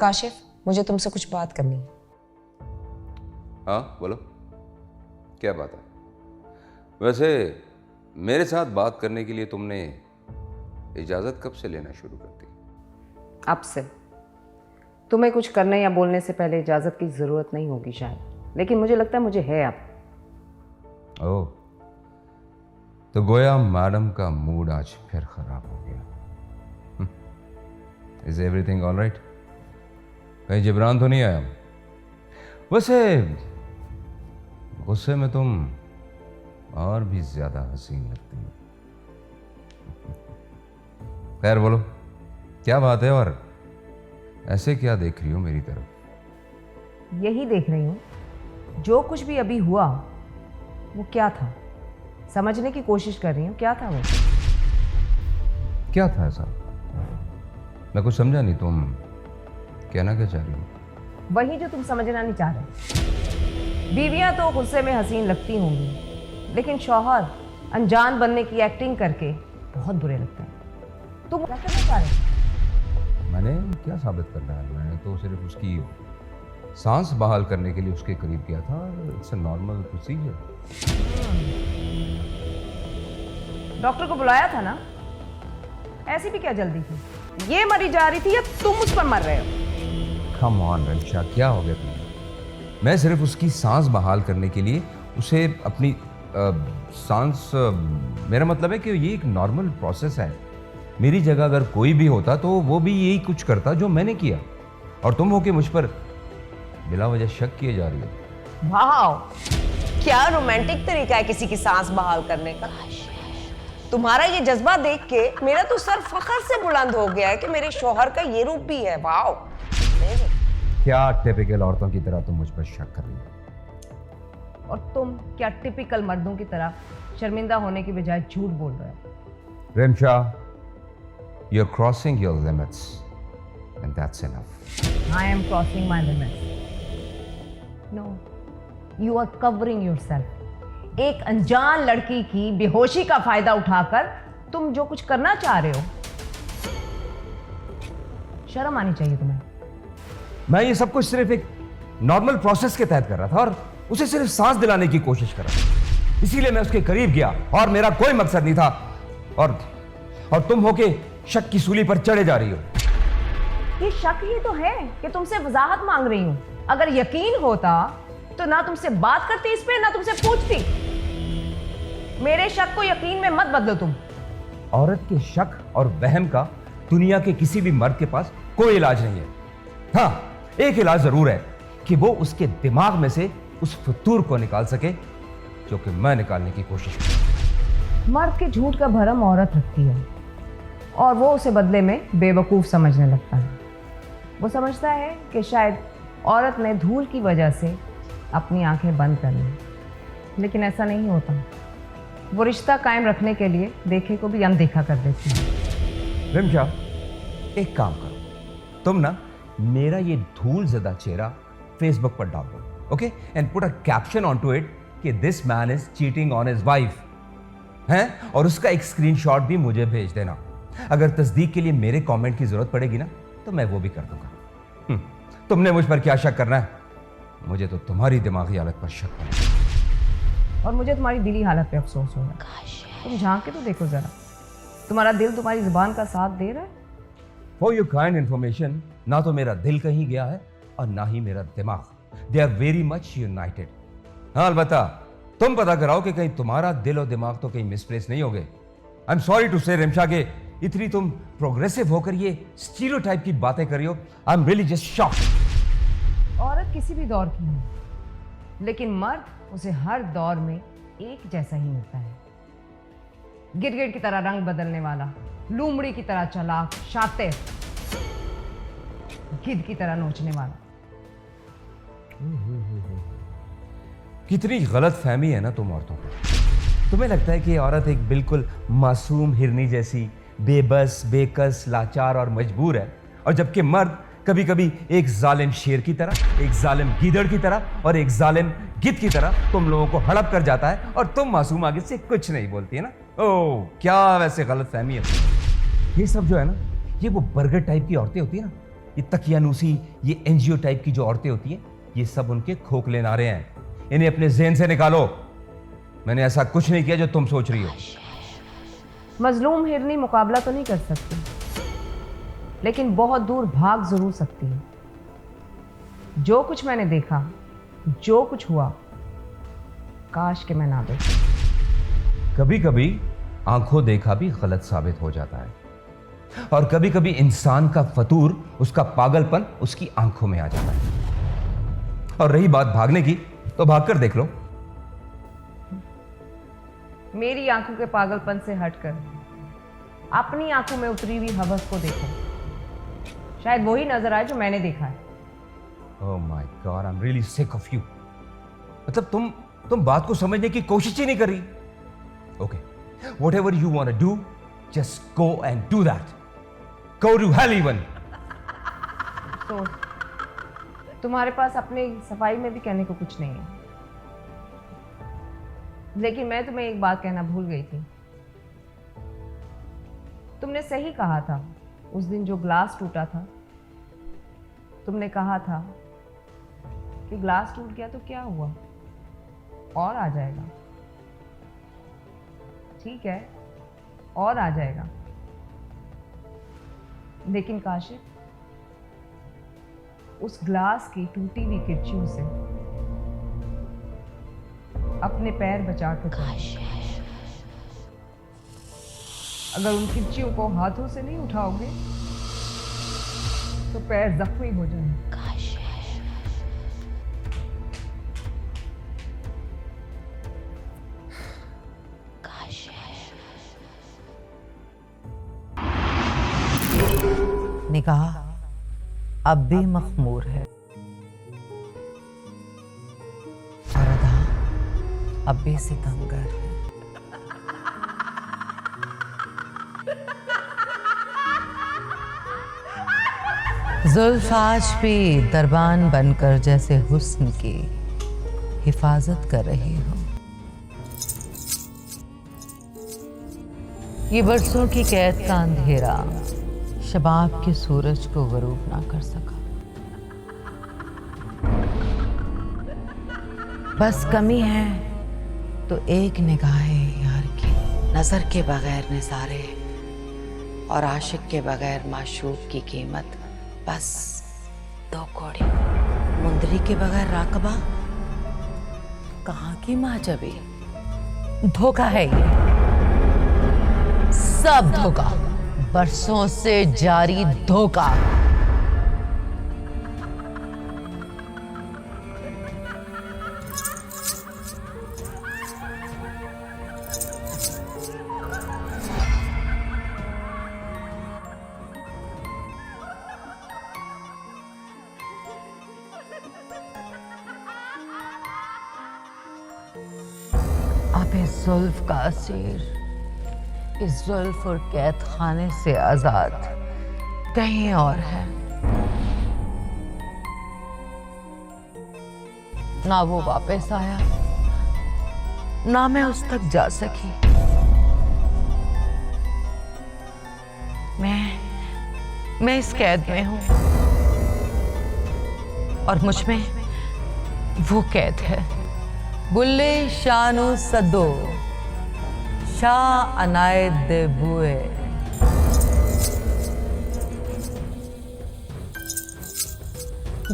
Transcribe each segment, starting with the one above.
काशिफ, मुझे तुमसे कुछ बात करनी है। हाँ बोलो, क्या बात है? वैसे मेरे साथ बात करने के लिए तुमने इजाज़त कब से लेना शुरू कर दी? अब से। तुम्हें कुछ करने या बोलने से पहले इजाज़त की ज़रूरत नहीं होगी शायद, लेकिन मुझे लगता है मुझे है अब। ओह, तो गोया मैडम का मूड आज फिर खराब हो गया। Is everything all right? कहीं जिब्रान तो नहीं आया? वैसे गुस्से में तुम और भी ज्यादा हसीन लगती हो। खैर बोलो, क्या बात है और ऐसे क्या देख रही हो मेरी तरफ? यही देख रही हूँ, जो कुछ भी अभी हुआ वो क्या था, समझने की कोशिश कर रही हूँ। क्या था वो? क्या था ऐसा? मैं कुछ समझा नहीं, तुम कहना क्या चाह रही हो? वही जो तुम समझना नहीं चाह रहे। बीवियां तो गुस्से में हसीन लगती होंगी, लेकिन शौहर अनजान बनने की एक्टिंग करके बहुत बुरे लगते हैं। तुम क्या करना चाह रहे हो? मैंने क्या साबित करना है? मैंने तो सिर्फ उसकी सांस बहाल करने के लिए उसके करीब किया था। It's a normal procedure. Doctor को बुलाया था ना? ऐसी भी क्या जल्दी थी? ये मरी जा रही थी या तुम उस पर मर रहे हो? कम ऑन रंशा, क्या हो गया तुम्हें? मैं सिर्फ उसकी सांस बहाल करने के लिए उसे अपनी सांस मेरा मतलब है कि ये एक नॉर्मल प्रोसेस है। मेरी जगह अगर कोई भी होता तो वो भी यही कुछ करता जो मैंने किया, और तुम हो कि मुझ पर बिला वजह शक किए जा रही हो। वाह, क्या रोमांटिक तरीका है किसी की सांस बहाल करने का। तुम्हारा ये जज्बा देख के मेरा तो सर फख्र से बुलंद हो गया है कि मेरे शौहर का ये रूप भी है। वाह, क्या टिपिकल औरतों की तरह तुम मुझ पर शक कर रही हो? और तुम क्या टिपिकल मर्दों की तरह शर्मिंदा होने की बजाय झूठ बोल रहे हो? Remsha, you're crossing your limits and that's enough. I am crossing my limits. No, you are covering yourself. एक अनजान लड़की की बेहोशी का फायदा उठाकर तुम जो कुछ करना चाह रहे हो, शर्म आनी चाहिए तुम्हें। मैं ये सब कुछ सिर्फ एक नॉर्मल प्रोसेस के तहत कर रहा था और उसे सिर्फ सांस दिलाने की कोशिश कर रहा था, इसीलिए मैं उसके करीब गया और मेरा कोई मकसद नहीं था। और तुम होके शक की सूली पर चढ़े जा रही हो। ये शक ही तो है कि तुमसे वजाहत मांग रही हूं। अगर यकीन होता तो ना तुमसे बात करती इस पे, ना तुमसे पूछती। मेरे शक को यकीन में मत बदलो तुम। औरत के शक और वहम का दुनिया के किसी भी मर्द के पास कोई इलाज नहीं है। हाँ, एक इलाज जरूर है कि वो उसके दिमाग में से उस फतूर को निकाल सके जो कि मैं निकालने की कोशिश कर। मर्द के झूठ का भरम औरत रखती है और वो उसे बदले में बेवकूफ समझने लगता है। वो समझता है कि शायद औरत ने धूल की वजह से अपनी आंखें बंद कर ली, लेकिन ऐसा नहीं होता। वो रिश्ता कायम रखने के लिए देखे को भी अनदेखा कर देती है। रिमशा, एक काम करो, तुम ना मेरा ये धूल ज़दा चेहरा फेसबुक पर डाल दो, okay, and put a caption on to it कि this man is cheating on his wife हैं, और उसका एक स्क्रीनशॉट भी मुझे भेज देना। अगर तस्दीक के लिए मेरे कमेंट की जरूरत पड़ेगी ना तो मैं वो भी कर दूंगा। तुमने मुझ पर क्या शक करना है? मुझे तो तुम्हारी दिमागी हालत पर शक है और मुझे तुम्हारी दिली हालत पे अफसोस हो रहा है। तुम झांक के तो देखो जरा, तुम्हारा दिल तुम्हारी जुबान का साथ दे रहा है? फॉर योर काइंड इन्फॉर्मेशन, ना तो मेरा दिल कहीं गया है और ना ही मेरा दिमाग। They are very much united. हाँ, अलबत्ता तुम पता कराओ कि कहीं तुम्हारा दिल और दिमाग तो कहीं मिसप्लेस नहीं हो गए। आई एम सॉरी टू से रिमशा के इतनी तुम प्रोग्रेसिव होकर ये स्टीरियोटाइप की बातें कर रही हो। I am really just shocked. औरत किसी भी दौर की है, लेकिन मर्द उसे हर दौर में एक जैसा ही मिलता है। गिरगिट की तरह रंग बदलने वाला, लूमड़ी की तरह चालाक, शातिर, गिद्ध की तरह नोचने वाला। कितनी गलत फहमी है ना तुम औरतों को। तुम्हें लगता है कि औरत एक बिल्कुल मासूम हिरनी जैसी बेबस, बेकस, लाचार और मजबूर है, और जबकि मर्द कभी कभी एक जालिम शेर की तरह, एक जालिम गीदड़ की तरह और एक जालिम गिद्ध की तरह तुम लोगों को हड़प कर जाता है और तुम मासूम आगे से कुछ नहीं बोलती है ना। ओह, क्या वैसे गलत फहमी है। ये सब जो है ना, ये वो बर्गर टाइप की औरतें होती है ना, ये तकियानूसी, ये एनजीओ टाइप की जो औरतें होती हैं, ये सब उनके खोखले नारे हैं। इन्हें अपने ज़हन से निकालो। मैंने ऐसा कुछ नहीं किया जो तुम सोच रही हो। मजलूम हिरनी मुकाबला तो नहीं कर सकती, लेकिन बहुत दूर भाग जरूर सकती है। जो कुछ मैंने देखा, जो कुछ हुआ, काश कि मैं ना देखूं। कभी कभी आंखों देखा भी गलत साबित हो जाता है, और कभी कभी इंसान का फतूर, उसका पागलपन उसकी आंखों में आ जाता है। और रही बात भागने की, तो भागकर देख लो। मेरी आंखों के पागलपन से हटकर अपनी आंखों में उतरी हुई हवस को देखो, शायद वही नजर आए जो मैंने देखा है। Oh my God, I'm really sick of you. मतलब तुम बात को समझने की कोशिश ही नहीं कर रही। Okay, whatever you want to do, just go and do that. Go to hell even. तो तुम्हारे पास अपने सफाई में भी कहने को कुछ नहीं है, लेकिन मैं तुम्हें एक बात कहना भूल गई थी। तुमने सही कहा था उस दिन जो ग्लास टूटा था। तुमने कहा था कि ग्लास टूट गया तो क्या हुआ, और आ जाएगा। ठीक है, और आ जाएगा, लेकिन काशिफ, उस ग्लास की टूटी हुई किरचियों से अपने पैर बचा कर चलो। अगर उन किरचियों को हाथों से नहीं उठाओगे तो पैर जख्मी हो जाएंगे। निगाह अब भी मखमूर है और अदा अब भी सितमगर है। जुल्फ आज भी दरबान बनकर जैसे हुस्न की हिफाजत कर रही हो। ये बरसों की कैद का अंधेरा शबाब के सूरज को गरूब ना कर सका। बस कमी है तो एक निगाहे यार की, नजर के बगैर निसारे और आशिक के बगैर माशूक की कीमत बस 2 कौड़ी। मुंदरी के बगैर राकबा कहाँ की माजबी। धोखा है ये, सब धोखा, बरसों से जारी धोखा। अब इस जुल्फ का असीर, इस जुल्फ और कैद खाने से आजाद कहीं और है। ना वो वापस आया, ना मैं उस तक जा सकी। मैं इस कैद में हूं और मुझ में वो कैद है। बुल्ले शानु सदो शाह अनायत दे बुए।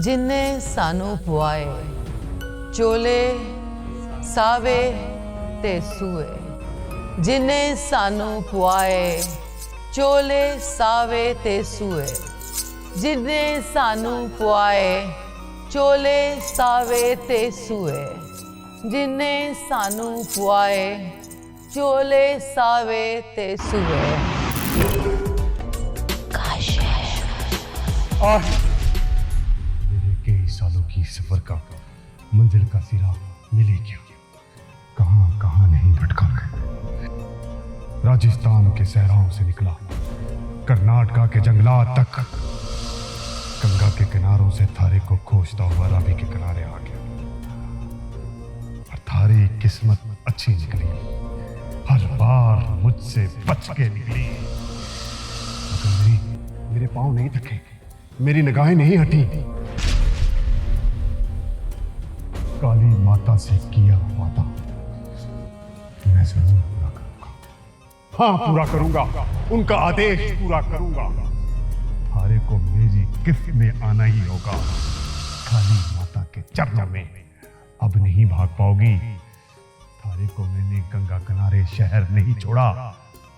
जिन्ने सानू पुआए चोले सावे ते सुए। जिन्ने सानू पुआए चोले सावे ते सुए। जिन्ने सानू पुआए चोले सावे ते सुए। जिन्ने सानू पुआए चोले सावे ते सुए। और मेरे कई सालों की सफर का मंजिल का सिरा मिले क्या? कहां कहां नहीं भटका मैं। राजस्थान के सहराओं से निकला, कर्नाटका के जंगलात तक, गंगा के किनारों से थारे को खोजता हुआ रावी के किनारे आ गया। और थारी किस्मत अच्छी निकली, हर बार मुझसे बच के निकली। मगर मेरे पांव नहीं थके, मेरी निगाहें नहीं हटी। काली माता से किया वादा मैं जरूर पूरा करूंगा। हाँ, पूरा करूंगा, उनका आदेश पूरा करूंगा। थारे को मेरी गिफ्ट में आना ही होगा। काली माता के चरणों में अब नहीं भाग पाओगी। थारे को मैंने गंगा किनारे शहर नहीं छोड़ा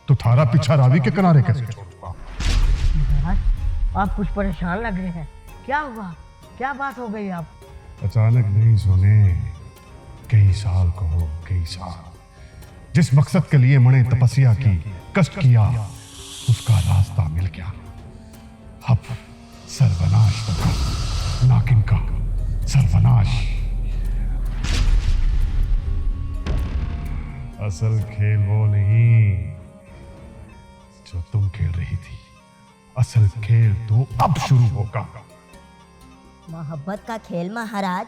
तो थारा पीछा रावी के किनारे कैसे छोड़ूंगा? महाराज, आप कुछ परेशान लग रहे हैं। क्या हुआ? क्या बात हो गई आप? अचानक नहीं सोने, कई साल कहो कई साल। जिस मकसद के लिए मैंने तपस्या की, कष्ट किया, उसका रास्ता मिल गया। अब सर्वनाश होगा, नागिन का सर्वनाश। असल खेल वो नहीं जो तुम खेल रही थी। असल खेल तो अब शुरू होगा। मोहब्बत का खेल महाराज।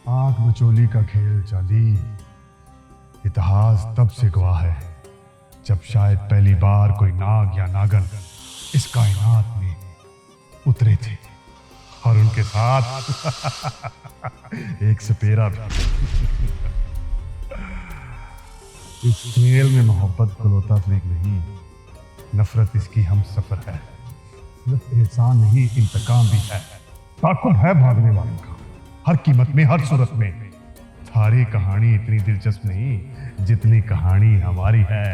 आंख मचोली का खेल चाली। इतिहास तब से गवाह है जब शायद पहली बार कोई नाग या नागन इस कायनात में उतरे थे और उनके साथ एक सपेरा भी। इस खेल में मोहब्बत गलोता तरीक नहीं, नफरत इसकी हम सफर है। सिर्फ एहसान नहीं, इंतकाम भी है। ताकुब है भागने वालों का, हर कीमत में, हर सूरत में। थारी कहानी इतनी दिलचस्प नहीं जितनी कहानी हमारी है।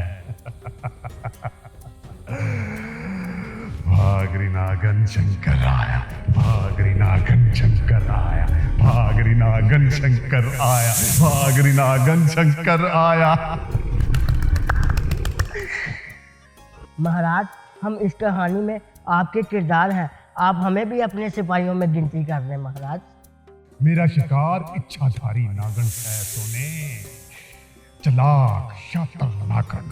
भागरी नागन शंकर आया, भागरी नागन शंकर आया, भागरी नागन शंकर आया, भागरी नागन शंकर आया। महाराज, हम इस कहानी में आपके किरदार हैं। आप हमें भी अपने सिपाहियों में गिनती कर रहे हैं महाराज। मेरा शिकार इच्छाधारी नागन है सोने, चलाक शातिर नागन।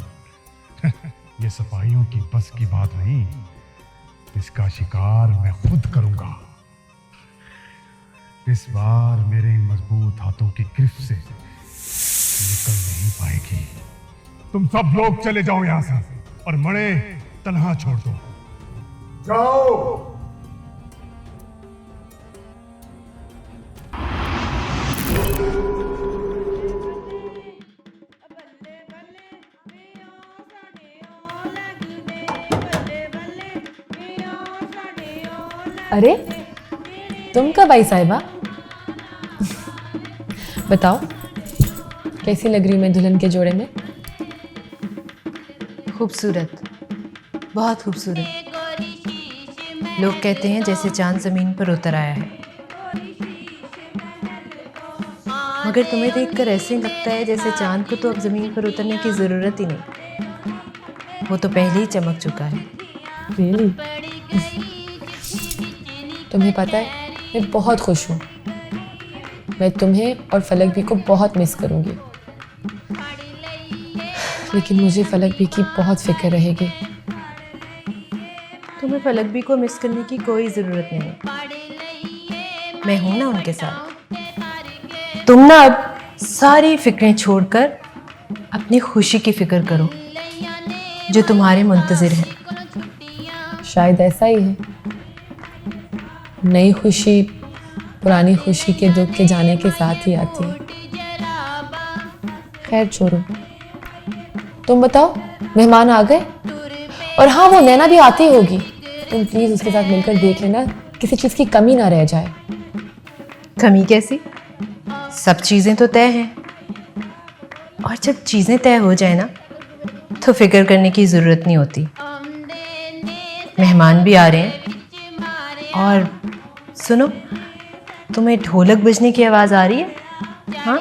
ये सिपाहियों की बस की बात नहीं, इसका शिकार मैं खुद करूंगा। इस बार मेरे इन मजबूत हाथों की गिरफ्त से निकल नहीं पाएगी। तुम सब लोग चले जाओ यहां से और मणे तन्हा छोड़ दो। जाओ। अरे तुम कब आई साहिबा? बताओ कैसी लग रही हूँ मैं दुल्हन के जोड़े में? खूबसूरत, बहुत खूबसूरत। लोग कहते हैं जैसे चांद ज़मीन पर उतर आया है, मगर तुम्हें देखकर ऐसे लगता है जैसे चांद को तो अब ज़मीन पर उतरने की ज़रूरत ही नहीं, वो तो पहले ही चमक चुका है। रियली? तुम्हें पता है मैं बहुत खुश हूँ। मैं तुम्हें और फलक भी को बहुत मिस करूँगी, लेकिन मुझे फलक भी की बहुत फिक्र रहेगी। तुम्हें फलक भी को मिस करने की कोई ज़रूरत नहीं, मैं हूं ना उनके साथ। तुम ना अब सारी फिक्रें छोड़कर अपनी खुशी की फिक्र करो जो तुम्हारे मुंतज़िर है। शायद ऐसा ही है, नई खुशी पुरानी खुशी के दुख के जाने के साथ ही आती है। खैर छोड़ो, तुम बताओ मेहमान आ गए? और हाँ, वो नैना भी आती होगी। तुम प्लीज़ उसके साथ मिलकर देख लेना, किसी चीज़ की कमी ना रह जाए। कमी कैसी? सब चीज़ें तो तय हैं, और जब चीज़ें तय हो जाए ना तो फिक्र करने की ज़रूरत नहीं होती। मेहमान भी आ रहे हैं, और सुनो, तुम्हें ढोलक बजने की आवाज़ आ रही है? हाँ,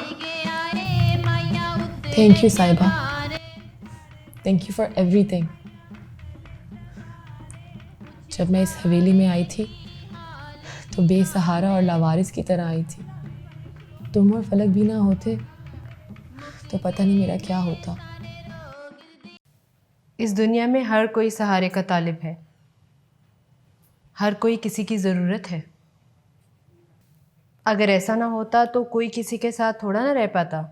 थैंक यू साहिबा, थैंक यू फॉर एवरीथिंग। जब मैं इस हवेली में आई थी तो बेसहारा और लावारिस की तरह आई थी। तुम और फलक भी ना होते तो पता नहीं मेरा क्या होता। इस दुनिया में हर कोई सहारे का तालिब है, हर कोई किसी की ज़रूरत है। अगर ऐसा ना होता तो कोई किसी के साथ थोड़ा ना रह पाता।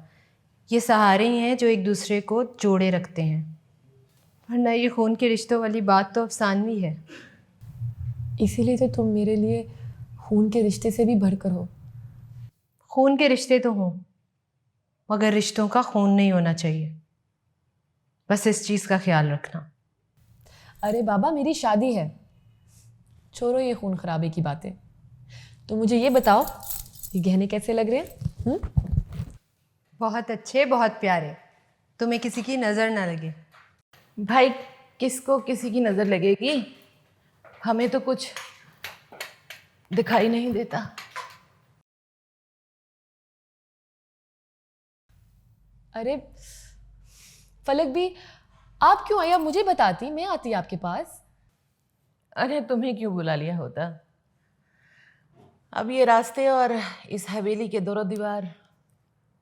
ये सहारे ही हैं जो एक दूसरे को जोड़े रखते हैं, वरना ये खून के रिश्तों वाली बात तो अफसानवी है। इसीलिए तो तुम मेरे लिए खून के रिश्ते से भी बढ़कर हो। खून के रिश्ते तो हों, मगर रिश्तों का खून नहीं होना चाहिए। बस इस चीज़ का ख्याल रखना। अरे बाबा, मेरी शादी है, छोड़ो ये खून खराबे की बातें। तो मुझे ये बताओ, ये गहने कैसे लग रहे हैं? बहुत अच्छे, बहुत प्यारे। तुम्हें किसी की नज़र ना लगे। भाई, किसको किसी की नज़र लगेगी? हमें तो कुछ दिखाई नहीं देता। अरे फलक भी, आप क्यों आई? आप मुझे बताती, मैं आती आपके पास। अरे तुम्हें क्यों बुला लिया होता? अब ये रास्ते और इस हवेली के दौरो दीवार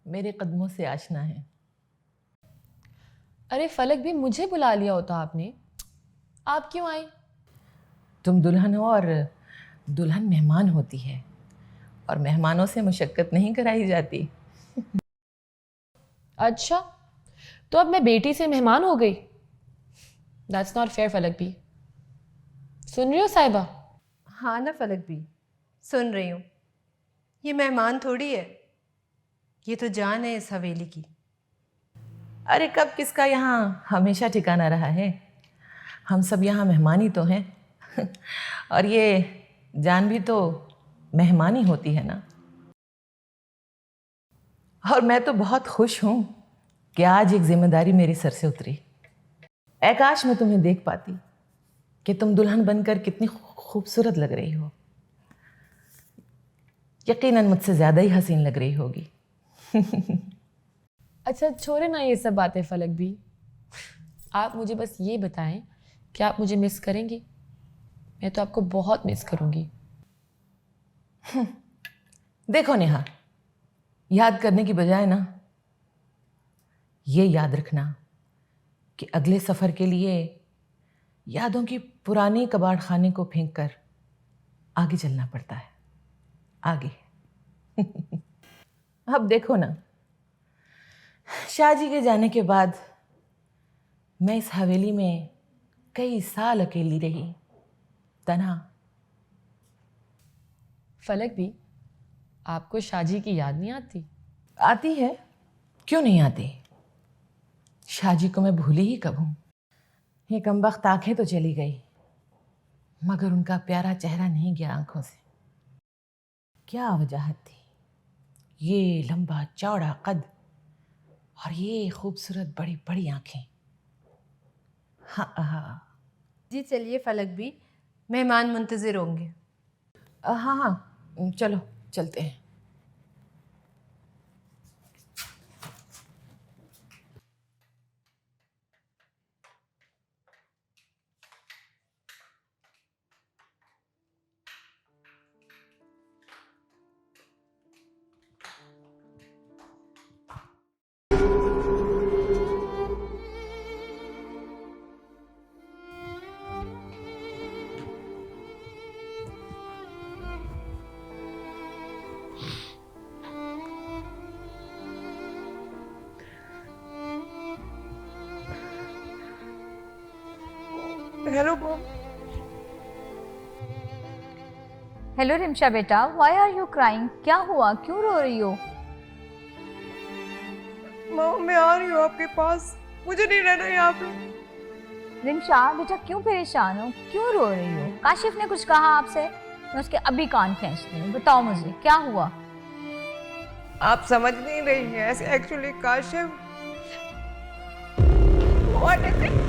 मेरे कदमों से आशना है। अरे फलक भी, मुझे बुला लिया होता आपने, आप क्यों आई? तुम दुल्हन हो और दुल्हन मेहमान होती है, और मेहमानों से मुशक्कत नहीं कराई जाती। अच्छा, तो अब मैं बेटी से मेहमान हो गई? दैट्स नॉट फेयर फलक भी। सुन रही हो साहिबा? हाँ ना फलक भी, सुन रही हूँ। ये मेहमान थोड़ी है, ये तो जान है इस हवेली की। अरे कब किसका यहाँ हमेशा ठिकाना रहा है? हम सब यहाँ मेहमान ही तो हैं। और ये जान भी तो मेहमान ही होती है ना। और मैं तो बहुत खुश हूँ कि आज एक जिम्मेदारी मेरे सर से उतरी। काश मैं तुम्हें देख पाती कि तुम दुल्हन बनकर कितनी खूबसूरत लग रही हो। यकीनन मुझसे ज़्यादा ही हसीन लग रही होगी। अच्छा छोड़े ना ये सब बातें फलक भी, आप मुझे बस ये बताएं कि आप मुझे मिस करेंगी? मैं तो आपको बहुत मिस करूँगी। देखो नेहा, याद करने की बजाय ना ये याद रखना कि अगले सफ़र के लिए यादों की पुरानी कबाड़ खाने को फेंक कर आगे चलना पड़ता है। आगे। अब देखो ना, शाहजी के जाने के बाद मैं इस हवेली में कई साल अकेली रही, तन्हा। फलक भी, आपको शाहजी की याद नहीं आती? आती है, क्यों नहीं आती? शाहजी को मैं भूली ही कब हूँ। ये कमबख्त आंखें तो चली गई, मगर उनका प्यारा चेहरा नहीं गया आंखों से। क्या वजह थी? ये लंबा चौड़ा कद और ये खूबसूरत बड़ी बड़ी आंखें। हाँ हाँ जी चलिए फलक भी, मेहमान मुंतज़िर होंगे। हाँ हाँ, चलो चलते हैं। Hello mom. हेलो रिमशा बेटा, व्हाई आर यू क्राइंग? क्या हुआ, क्यों रो रही हो? मॉम मैं आ रही हूँ आपके पास, मुझे नहीं रहना यहाँ पे। रिमशा बेटा, क्यों परेशान हो, क्यों रो रही हो? काशिफ ने कुछ कहा आपसे? मैं उसके अभी कान खींचती हूँ, बताओ मुझे क्या हुआ। आप समझ नहीं रही हैं, ऐसे actually Kashif What is it?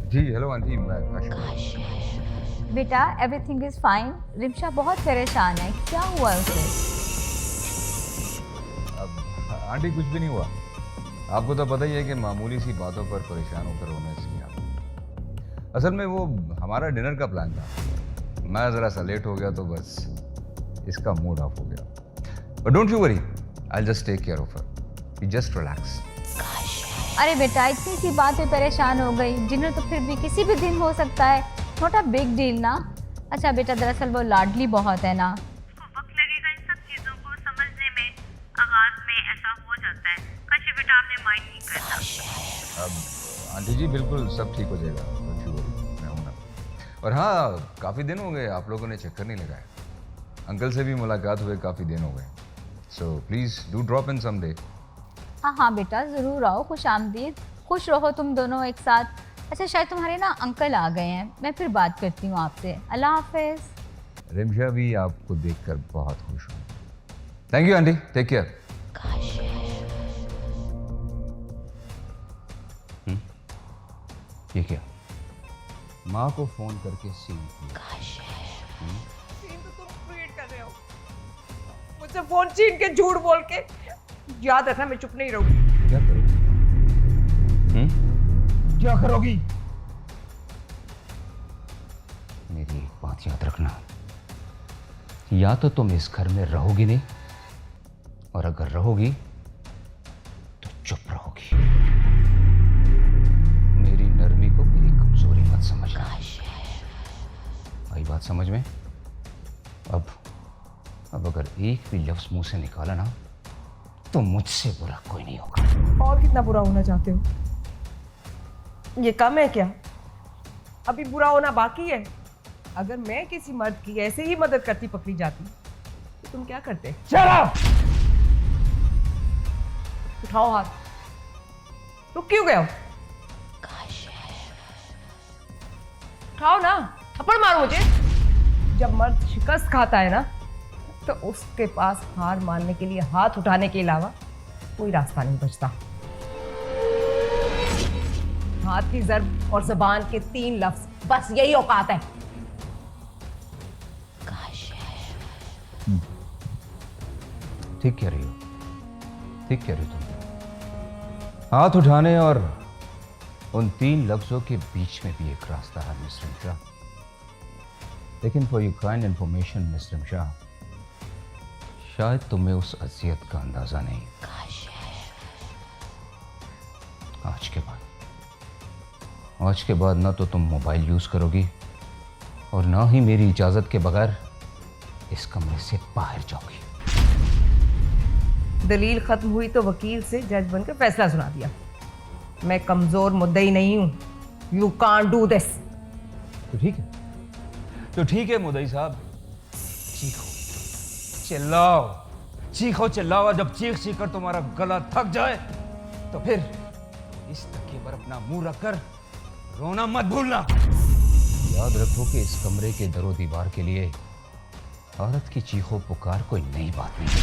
जी हेलो आंटी, मैं काशिफ। बेटा एवरीथिंग इज फाइन। रिमशा बहुत परेशान है, क्या हुआ उसे? अब आंटी कुछ भी नहीं हुआ, आपको तो पता ही है कि मामूली सी बातों पर परेशान होकर रोने से क्या। असल में वो हमारा डिनर का प्लान था, मैं ज़रा सा लेट हो गया तो बस इसका मूड ऑफ हो गया। But don't you worry, I will just take care of her, you just relax. अरे बेटा इतनी सी बात पे परेशान हो गई, डिनर तो फिर भी किसी भी दिन हो सकता है, नॉट अ बिग डील ना। अच्छा बेटा, दरअसल वो लाडली बहुत है ना, उसको वक्त लगेगा इन सब चीज़ों को समझने में। आगाज में ऐसा हो जाता है। काशिफ बेटा आपने माइंड नहीं करना। अब आंटी जी बिल्कुल सब ठीक हो जाएगा, डोंट यू वरी, मैं हूं ना। और हाँ, काफ़ी दिन हो गए आप लोगों ने चक्कर नहीं लगाया। अंकल से भी मुलाकात हुए काफ़ी दिन हो गए, so please do drop in some day. हाँ हाँ बेटा, ज़रूर आओ, खुश आमदीद, खुश रहो तुम दोनों एक साथ। अच्छा शायद तुम्हारे ना अंकल आ गए हैं, मैं फिर बात करती हूँ आपसे। अल्लाह हाफिज़। रिमशा भी आपको देखकर बहुत खुश हूँ। Thank you aunty, take care. ये क्या? माँ को फोन करके सीन किया। सीन तो तुम क्रिएट कर रहे हो, मुझसे फोन छीन के झूठ बोल के। याद रखना मैं चुप नहीं रहूंगी। क्या करोगी? क्या करोगी? मेरी एक बात याद रखना, या तो तुम इस घर में रहोगी नहीं, और अगर रहोगी तो चुप रहोगी। मेरी नरमी को मेरी कमजोरी मत समझना। आई बात समझ में? अब अगर एक भी लफ्ज मुंह से निकाला ना तो मुझसे बुरा कोई नहीं होगा। और कितना बुरा होना चाहते हो? ये कम है क्या? अभी बुरा होना बाकी है। अगर मैं किसी मर्द की ऐसे ही मदद करती पकड़ी जाती तो तुम क्या करते? उठाओ हाथ। रुक क्यों गए हो? उठाओ ना, थप्पड़ मारो मुझे। जब मर्द शिकस्त खाता है ना तो उसके पास हार मानने के लिए हाथ उठाने के अलावा कोई रास्ता नहीं बचता। हाथ की ज़र्ब और ज़बान के 3 लफ्ज, बस यही औकात है। ठीक कह रही हो, ठीक कह रही हो तुम। हाथ उठाने और उन 3 लफ्जों के बीच में भी एक रास्ता है मिस रिमशा। लेकिन for you kind information miss Rimsha, शायद तुम्हें उस अजियत का अंदाजा नहीं। आज के बाद ना तो तुम मोबाइल यूज करोगी और ना ही मेरी इजाजत के बगैर इस कमरे से बाहर जाओगी। दलील खत्म हुई तो वकील से जज बनकर फैसला सुना दिया। मैं कमजोर मुद्दई नहीं हूं। You can't do this. तो ठीक है, तो ठीक है मुद्दई साहब, चीखो, चिल्लाओ, चीखो चिल्लाओ। जब चीख चीख कर तुम्हारा गला थक जाए तो फिर इस तकिए पर अपना मुंह रखकर रोना मत भूलना। याद रखो कि इस कमरे के दरो दीवार के लिए औरत की चीखो पुकार कोई नई बात नहीं है।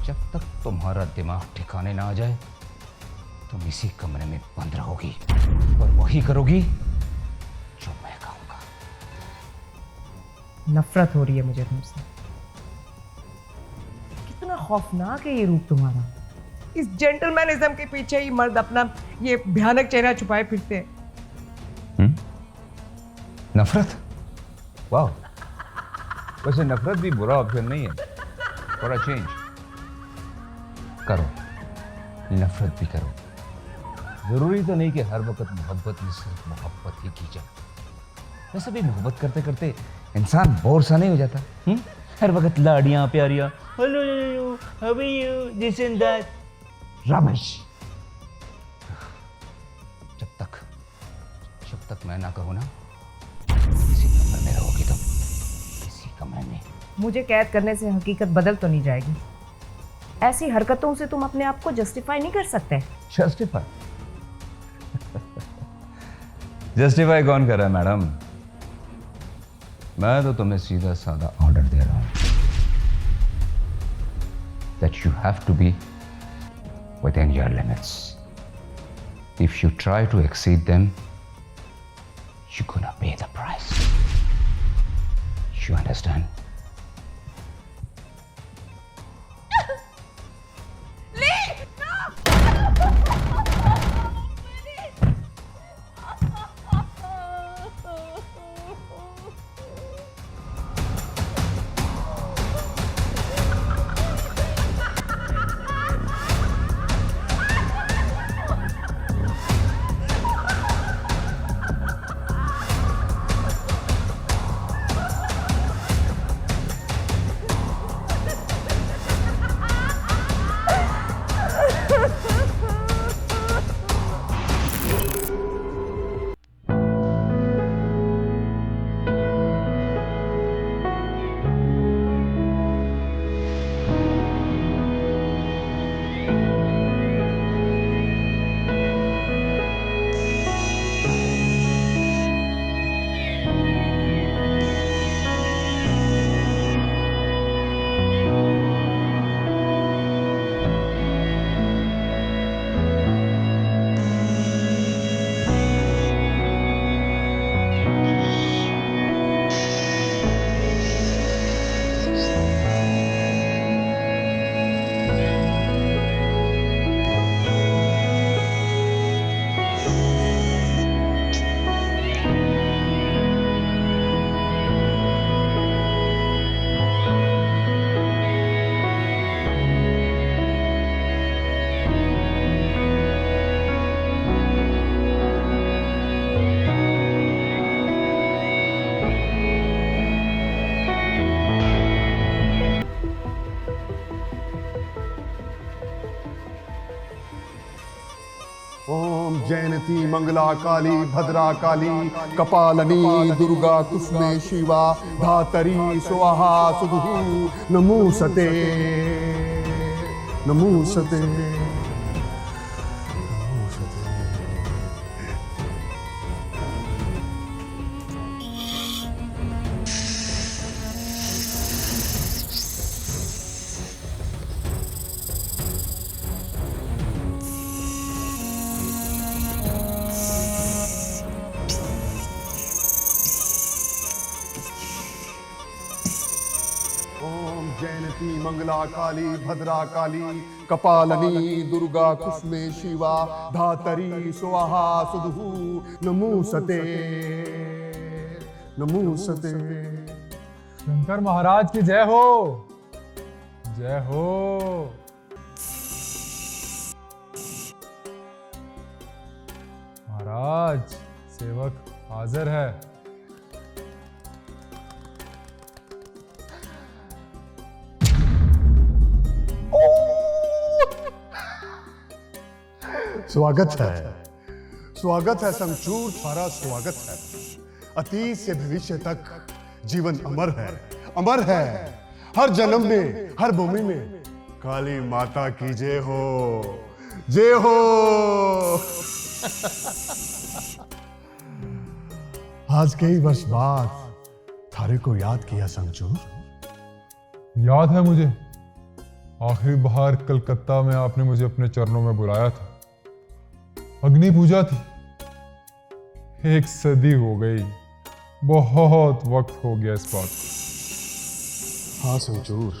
जब तक तुम्हारा दिमाग ठिकाने ना आ जाए तुम इसी कमरे में बंद रहोगी और वही करोगी जो मैं कहूंगा। नफरत हो रही है मुझे तुमसे। कितना खौफनाक है ये रूप तुम्हारा। इस जेंटलमैनिज्म के पीछे ही मर्द अपना ये भयानक चेहरा छुपाए फिरते हैं। नफरत? वाह, वैसे नफरत भी बुरा ऑप्शन नहीं है। थोड़ा चेंज करो, नफरत भी करो। जरूरी तो नहीं कि हर वक्त मोहब्बत में सिर्फ मोहब्बत ही की जाए। वैसे भी मोहब्बत करते करते इंसान बोर सा नहीं हो जाता? हर वक्त लाड़ियां प्यारियां, hello how are you, this and that, Ramesh. जब तक मैं ना कहूं ना, इसी कमरे में रहोगी तुम, इसी कमरे में। मुझे कैद करने से हकीकत बदल तो नहीं जाएगी। ऐसी हरकतों से तुम अपने आप को जस्टिफाई नहीं कर सकते। जस्टिफाई? जस्टिफाई कौन कर रहा है मैडम? मैं तो तुम्हें सीधा साधा ऑर्डर दे रहा हूं that you have to be within your limits. If you try to exceed them, you're gonna pay the price. You understand? जयंती मंगला काली भद्रा काली कपालनी दुर्गा कुष्मे शिवा धातरी स्वाहा सुदुः नमोस्तुते नमोस्तुते। जयंती मंगला काली भद्रा काली कपालनी दुर्गा कुष्मे शिवा धातरी स्वाहा सुदुः नमोस्तुते नमोस्तुते। शंकर महाराज की जय हो, जय हो। महाराज सेवक हाजिर है। स्वागत है शमशूर, थारा स्वागत है। अतीत से भविष्य तक जीवन अमर है। हर जन्म में हर भूमि में काली माता की जय हो, जय हो। आज कई वर्ष बाद थारे को याद किया शमशूर। याद है मुझे, आखिरी बार कलकत्ता में आपने मुझे अपने चरणों में बुलाया था। अग्नि पूजा थी। 1 सदी हो गई, बहुत वक्त हो गया इस बात को। हाँ शमशूर,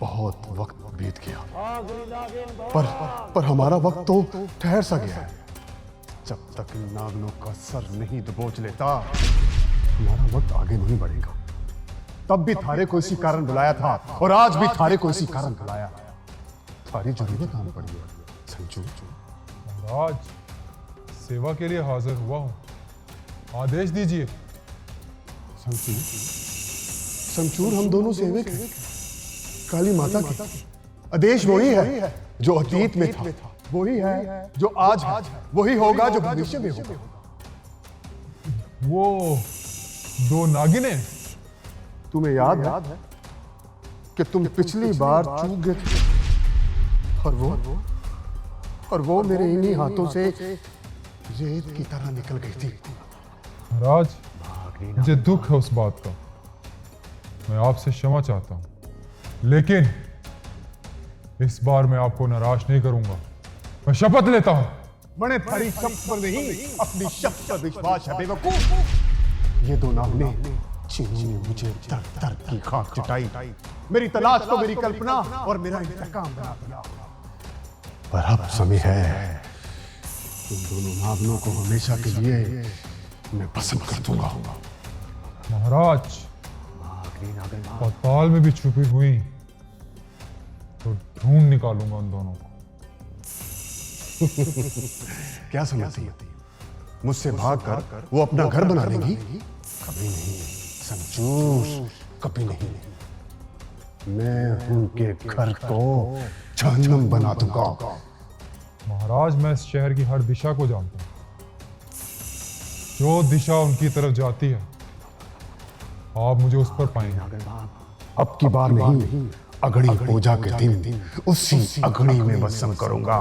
बहुत वक्त बीत गया, पर हमारा वक्त तो ठहर सा गया है। जब तक इन नागनों का सर नहीं दबोच लेता, हमारा वक्त आगे नहीं बढ़ेगा। तब भी थारे को इसी कारण बुलाया था, और आज भी थारे को इसी कारण बुलाया। थारी जरूरत आन पड़ी है शमशूर। महाराज, सेवा के लिए हाजिर हुआ हूं, आदेश दीजिए। शमशूर, हम दोनों सेवक हैं काली माता के। आदेश वही है जो अतीत में था, वही है जो आज है, वही होगा जो भविष्य में होगा। वो 2 नागिनें, तुम्हें याद है कि तुम पिछली बार चूक गए थे, और वो मेरे इन्हीं हाथों से रेत की तरह निकल गई थी। महाराज, मुझे दुख है उस बात का। मैं आपसे क्षमा चाहता हूं, लेकिन इस बार मैं आपको निराश नहीं करूंगा। मैं शपथ लेता हूं। बड़े थारी शपथ पर नहीं, अपनी शपथ पर विश्वास है बेवकूफ। ये 2 नागने जिन्होंने मुझे दर दर की खाक चटाई, मेरी तलाश को मेरी कल्पना और मेरा इंतकाम बना दिया। पर अब समय है, उन दोनों नागनों को हमेशा के लिए मैं पसंद कर दूंगा। महाराज, पाताल में भी छुपी हुई तो ढूंढ निकालूंगा उन दोनों को। क्या समझती है? मुझसे भागकर वो अपना घर बना लेंगी? कभी नहीं शमशूर, कभी नहीं। मैं उनके घर को जहन्नम बना दूंगा। महाराज, मैं इस शहर की हर दिशा को जानता हूं। जो दिशा उनकी तरफ जाती है, आप मुझे उस पर पाएंगे। अब की बार नहीं, अगड़ी पूजा के दिन उसी अगड़ी में वसम करूंगा।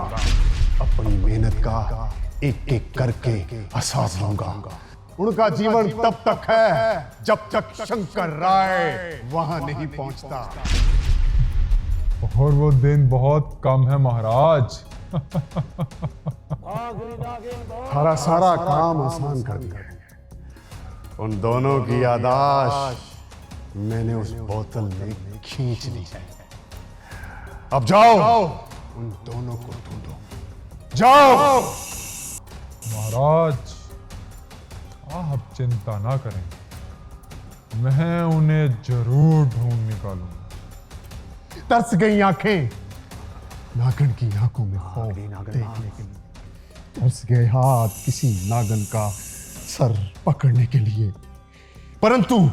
अपनी मेहनत का एक एक करके हिसाब लूंगा। उनका जीवन तब तक है जब तक शंकर राय वहां नहीं पहुंचता। और वो दिन बहुत कम है महाराज। हमारा सारा काम आसान कर दिया है। उन दोनों की यादाश्त मैंने उस बोतल में खींच ली है। अब जाओ, उन दोनों को ढूंढो। जाओ। महाराज, आप चिंता ना करें, मैं उन्हें जरूर ढूंढ निकालूंगा। तरस गई आंखें नागन की आंखों में खौफ देखने के लिए, तरस गए हाथ किसी नागन का सर पकड़ने के लिए, परंतु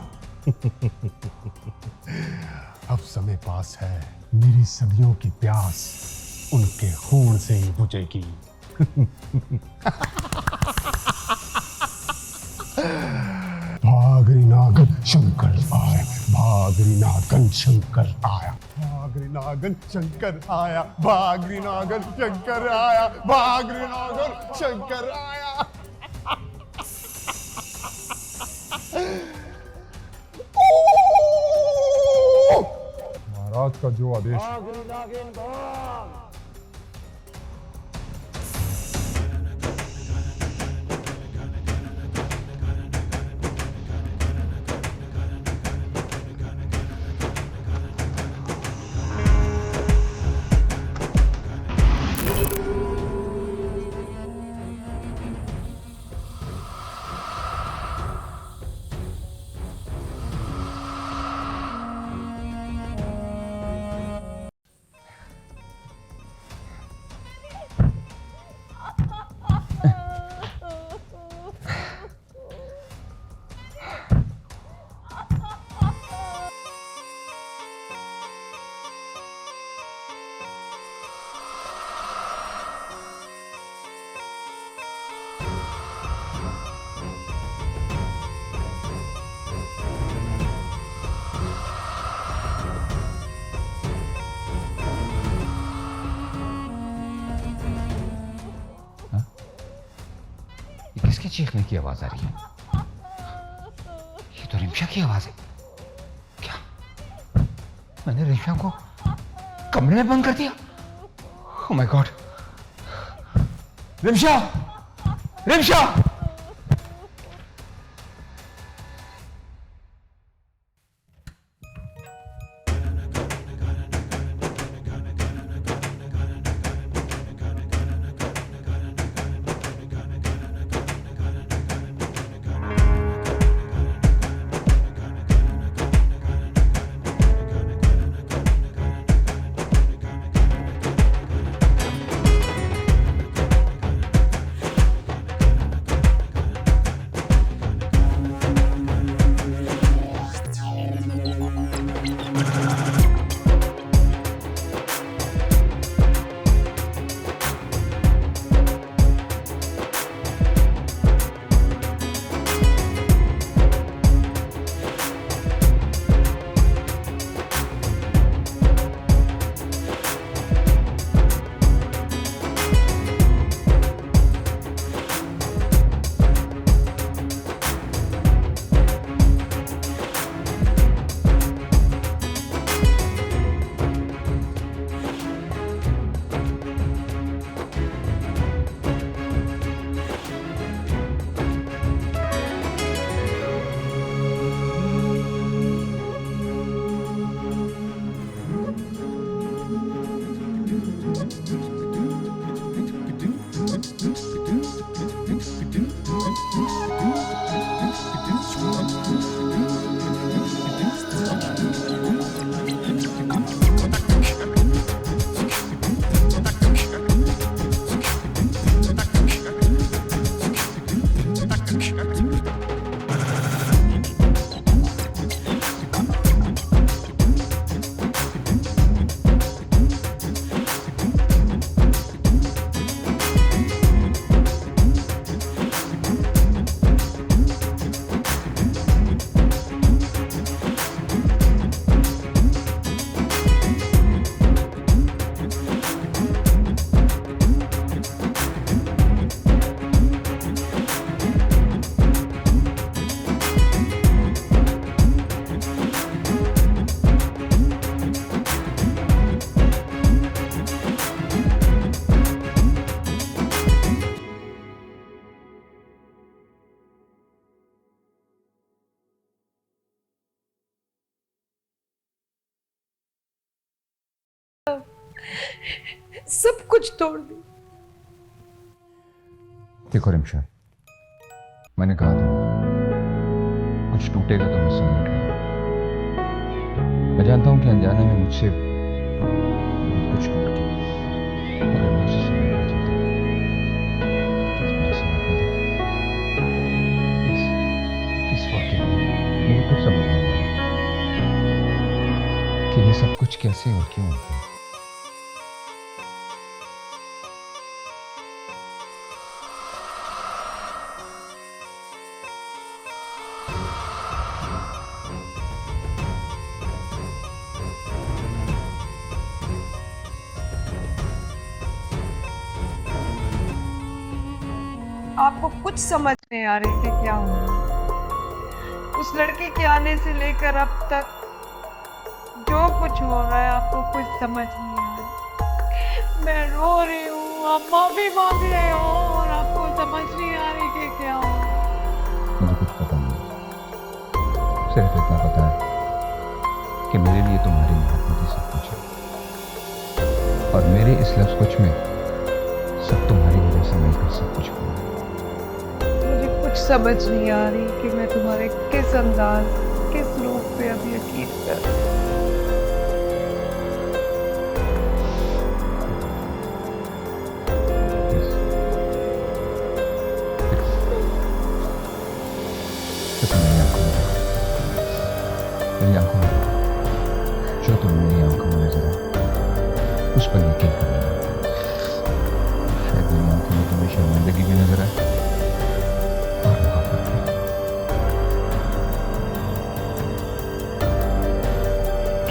अब समय पास है। मेरी सदियों की प्यास उनके खून से ही बुझेगी। भागरी नागन शंकर आया, भागरी नागन शंकर आया, भागरी नागन शंकर आया, भागरी नागन शंकर आया, भागरी नागन शंकर आया। महाराज का जो आदेश। किसके चीखने की आवाज आ रही है? ये तो रिम्शा की आवाज है। क्या मैंने रिम्शा को कमरे में बंद कर दिया? Oh my god! Rimsha! Rimsha! सब कुछ तोड़ दी। देखो रिम्शा, मैंने कहा था कुछ टूटेगा तो मैं समेट लूंगा। मैं जानता हूं कि अनजाने में मुझसे कुछ टूट गया, मगर मैं उसे समेटना चाहता हूं। मुझे समेटने दो। Please forgive me। मुझे कुछ समझ नहीं आ रहा कि ये सब कुछ कैसे और क्यों हो गया। आपको कुछ समझ नहीं आ रही कि क्या हो रहा है। उस लड़के के आने से लेकर अब तक जो कुछ हो रहा है आपको कुछ समझ नहीं आ रहा। मैं रो रही हूँ, आप माफी मांग रहे हो और आपको समझ नहीं आ रही कि क्या हो रहा है। मुझे कुछ पता नहीं, सिर्फ इतना पता है कि मेरे लिए तुम्हारी मोहब्बत ही सब कुछ है, और मेरे इस लफ्ज़ कुछ में सब तुम्हारी वजह से मिलकर सब कुछ हुआ। मुझे कुछ समझ नहीं आ रही कि मैं तुम्हारे किस अंदाज, किस रूप पे अब यकीन करूं। मेरी आंखों में जो तुम मेरी आंखों में नजर आए उस पर यकीन कर लेना। शायद मेरी आंखों में तुम्हें शर्मिंदगी भी नजर आए और मोहब्बत भी।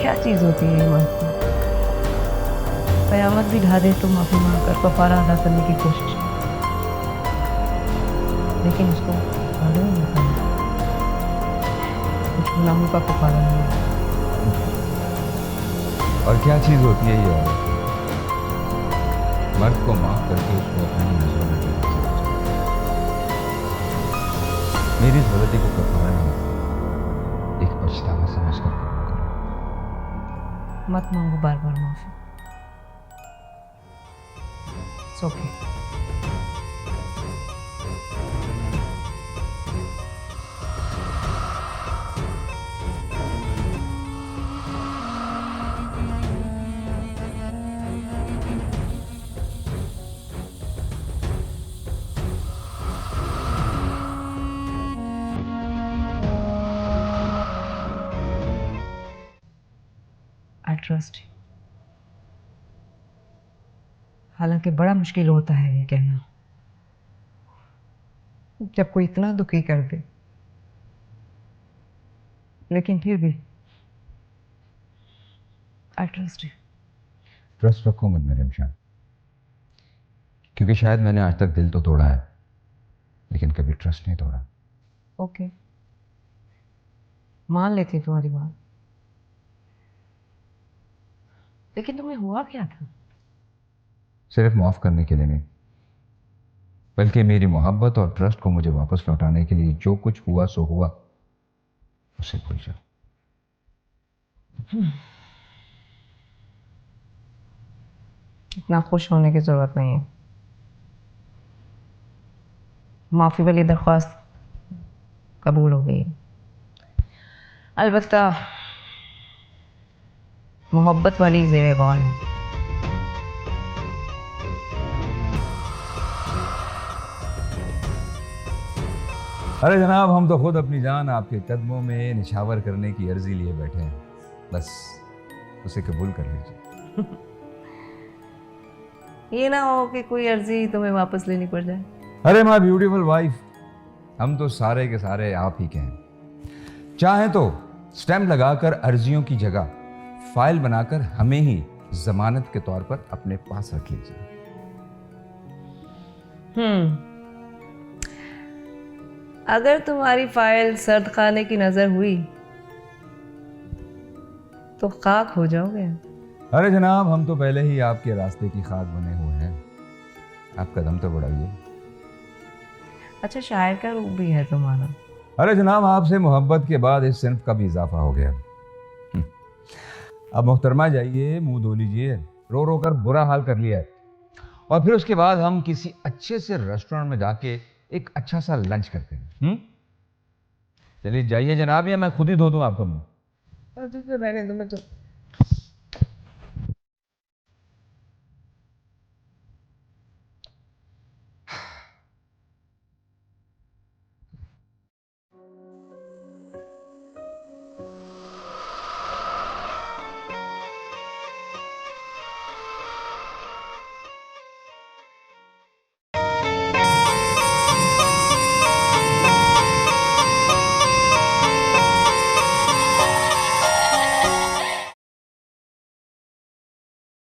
क्या चीज़ होती है ये माफ़ी? कयामत भी ढा दे तो माफ़ी मांग कर कफारा अदा करने की कोशिश, लेकिन उसको मालूम नहीं करना कुछ गुनाहों का कफारा नहीं है। और क्या चीज़ होती है ये औरत? मर्द को माफ करके उसको अपनी नजरों में देखना चाहिए। मेरी इस गलती को कफारा नहीं, एक पछतावा समझ कर कबूल करो। मत मांगो बार बार माफी। It's okay. I trust you. हालांकि बड़ा मुश्किल होता है ये कहना जब कोई इतना दुखी कर दे, लेकिन फिर भी I trust you. ट्रस्ट रखो मुझ में रिमशान, क्योंकि शायद मैंने आज तक दिल तो तोड़ा है लेकिन कभी ट्रस्ट नहीं तोड़ा। ओके, मान लेती तुम्हारी बात, लेकिन तुम्हें हुआ क्या था? सिर्फ माफ करने के लिए नहीं, बल्कि मेरी मोहब्बत और ट्रस्ट को मुझे वापस लौटाने के लिए जो कुछ हुआ सो हुआ, उसे भूल जाओ। इतना खुश होने की जरूरत नहीं है। माफी वाली दरख्वास्त कबूल हो गई, अलबत्ता मोहब्बत वाली ज़ेरे गौर है। अरे जनाब, हम तो खुद अपनी जान आपके कदमों में निछावर करने की अर्जी लिए बैठे हैं, बस उसे कबूल कर लीजिए। ये ना हो कि कोई अर्जी तुम्हें वापस लेनी पड़ जाए। अरे माय ब्यूटीफुल वाइफ, हम तो सारे के सारे आप ही के हैं। चाहें तो स्टैम्प लगाकर अर्जियों की जगह फाइल बनाकर हमें ही जमानत के तौर पर अपने पास रख लीजिए। अगर तुम्हारी फाइल सर्द खाने की नजर हुई तो खाक हो जाओगे। अरे जनाब, हम तो पहले ही आपके रास्ते की खाक बने हुए हैं, आप कदम तो बढ़ाइए। अच्छा, शायर का रूप भी है तुम्हारा। अरे जनाब, आपसे मोहब्बत के बाद इस सिर्फ का भी इजाफा हो गया। अब मोहतरमा जाइए, मुंह धो लीजिए, रो रो कर बुरा हाल कर लिया है, और फिर उसके बाद हम किसी अच्छे से रेस्टोरेंट में जाके एक अच्छा सा लंच करते हैं। चलिए जाइए जनाब, या मैं खुद ही धो दूं आपका मुंह। रहने दो, मैं तो